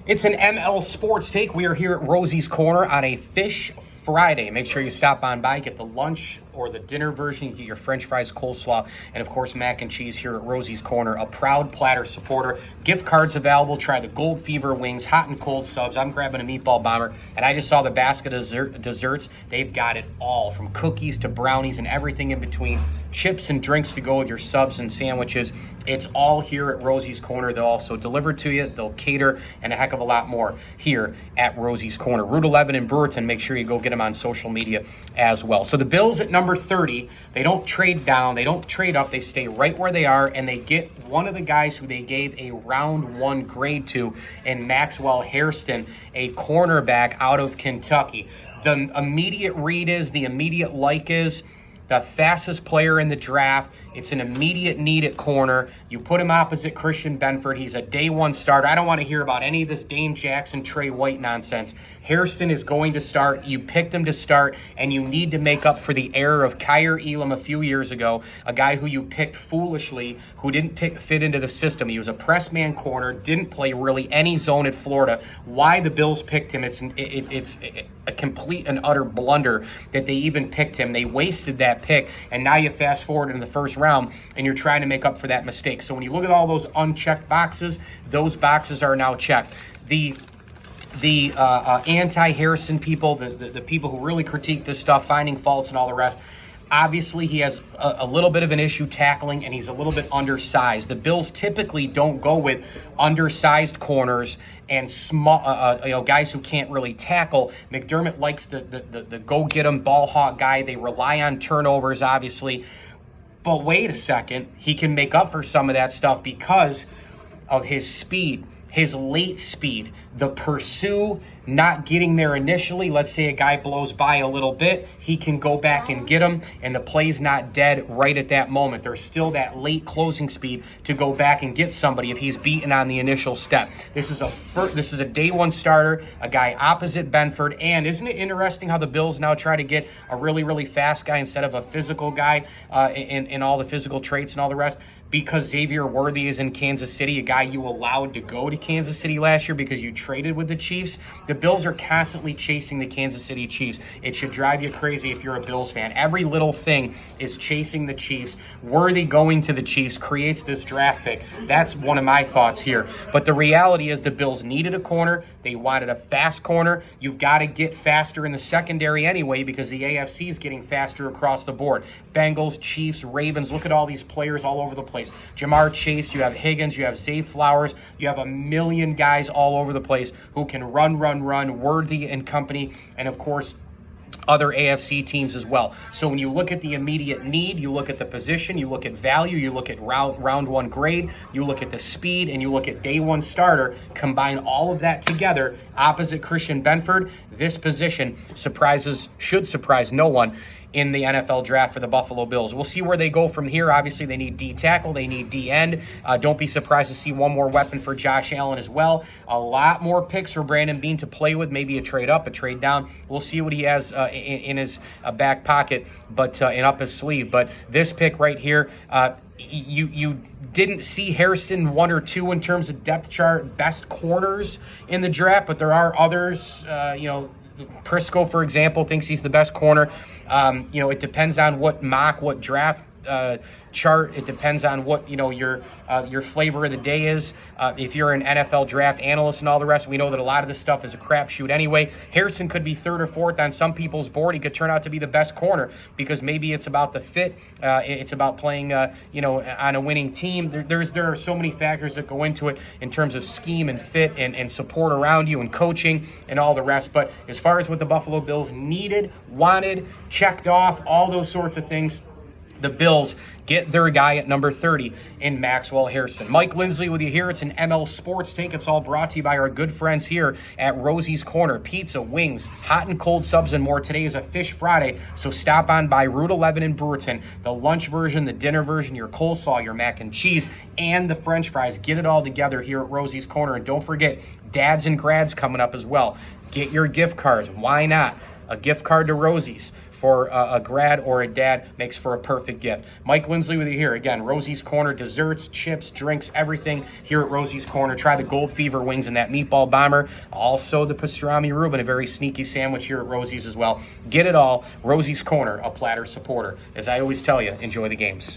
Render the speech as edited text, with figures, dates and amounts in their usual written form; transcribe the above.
It's an ML Sports Take. We are here at Rosie's Corner on a Fish Friday. Make sure you stop on by, get the lunch or the dinner version. You get your french fries, coleslaw, and of course mac and cheese here at Rosie's Corner. A proud Platter supporter. Gift cards available. Try the Gold Fever wings, hot and cold subs. I'm grabbing a meatball bomber, and I just saw the basket of desserts. They've got it all, from cookies to brownies and everything in between. Chips and drinks to go with your subs and sandwiches. It's all here at Rosie's Corner. They'll also deliver to you. They'll cater, and a heck of a lot more here at Rosie's Corner. Route 11 in Brewerton. Make sure you go get them on social media as well. So the Bills at number 30, they don't trade down. They don't trade up. They stay right where they are, and they get one of the guys who they gave a round 1 grade to in Maxwell Hairston, a cornerback out of Kentucky. The immediate read is, the immediate like is, the fastest player in the draft. It's an immediate need at corner. You put him opposite Christian Benford. He's a day 1 starter. I don't want to hear about any of this Dane Jackson, Trey White nonsense. Hairston is going to start. You picked him to start, and you need to make up for the error of Kyer Elam a few years ago, a guy who you picked foolishly, who didn't fit into the system. He was a press man corner, didn't play really any zone at Florida. Why the Bills picked him, it's a complete and utter blunder that they even picked him. They wasted that pick, and now you fast forward in the first round, and you're trying to make up for that mistake. So when you look at all those unchecked boxes, those boxes are now checked. The anti-Harrison people, the people who really critique this stuff, finding faults and all the rest, obviously he has a little bit of an issue tackling, and he's a little bit undersized. The Bills typically don't go with undersized corners and small, guys who can't really tackle. McDermott likes the go-get-em, ball hawk guy. They rely on turnovers, obviously. But wait a second, he can make up for some of that stuff because of his speed, his late speed, the pursue, not getting there initially. Let's say a guy blows by a little bit, he can go back and get him, and the play's not dead right at that moment. There's still that late closing speed to go back and get somebody if he's beaten on the initial step. This is a day 1 starter, a guy opposite Benford, and isn't it interesting how the Bills now try to get a really, really fast guy instead of a physical guy in all the physical traits and all the rest? Because Xavier Worthy is in Kansas City, a guy you allowed to go to Kansas City last year because you traded with the Chiefs. The Bills are constantly chasing the Kansas City Chiefs. It should drive you crazy if you're a Bills fan. Every little thing is chasing the Chiefs. Worthy going to the Chiefs creates this draft pick. That's one of my thoughts here. But the reality is the Bills needed a corner. They wanted a fast corner. You've got to get faster in the secondary anyway because the AFC is getting faster across the board. Bengals, Chiefs, Ravens, look at all these players all over the place. Jamar Chase, you have Higgins, you have Zay Flowers, you have a million guys all over the place who can run, Worthy and company, and of course, other AFC teams as well. So when you look at the immediate need, you look at the position, you look at value, you look at round 1 grade, you look at the speed, and you look at day 1 starter, combine all of that together, opposite Christian Benford, this position should surprise no one in the NFL draft for the Buffalo Bills. We'll see where they go from here. Obviously, they need D tackle, they need D end. Don't be surprised to see one more weapon for Josh Allen as well. A lot more picks for Brandon Beane to play with, maybe a trade up, a trade down. We'll see what he has in his back pocket, but and up his sleeve. But this pick right here, you didn't see Hairston 1 or 2 in terms of depth chart best corners in the draft, but there are others. Prisco, for example, thinks he's the best corner. It depends on what draft chart. It depends on what your flavor of the day is. If you're an NFL draft analyst and all the rest, we know that a lot of this stuff is a crapshoot anyway. Hairston could be 3rd or 4th on some people's board. He could turn out to be the best corner because maybe it's about the fit. It's about playing, on a winning team. There are so many factors that go into it in terms of scheme and fit and support around you and coaching and all the rest. But as far as what the Buffalo Bills needed, wanted, checked off, all those sorts of things, the Bills get their guy at number 30 in Maxwell Hairston. Mike Lindsley with you here. It's an ML Sports Take. It's all brought to you by our good friends here at Rosie's Corner. Pizza, wings, hot and cold subs, and more. Today is a Fish Friday, so stop on by Route 11 in Brewerton. The lunch version, the dinner version, your coleslaw, your mac and cheese, and the french fries. Get it all together here at Rosie's Corner. And don't forget, dads and grads coming up as well. Get your gift cards. Why not? A gift card to Rosie's for a grad or a dad, makes for a perfect gift. Mike Lindsley with you here. Again, Rosie's Corner, desserts, chips, drinks, everything here at Rosie's Corner. Try the Gold Fever wings and that meatball bomber. Also the pastrami Reuben, a very sneaky sandwich here at Rosie's as well. Get it all. Rosie's Corner, a Platter supporter. As I always tell you, enjoy the games.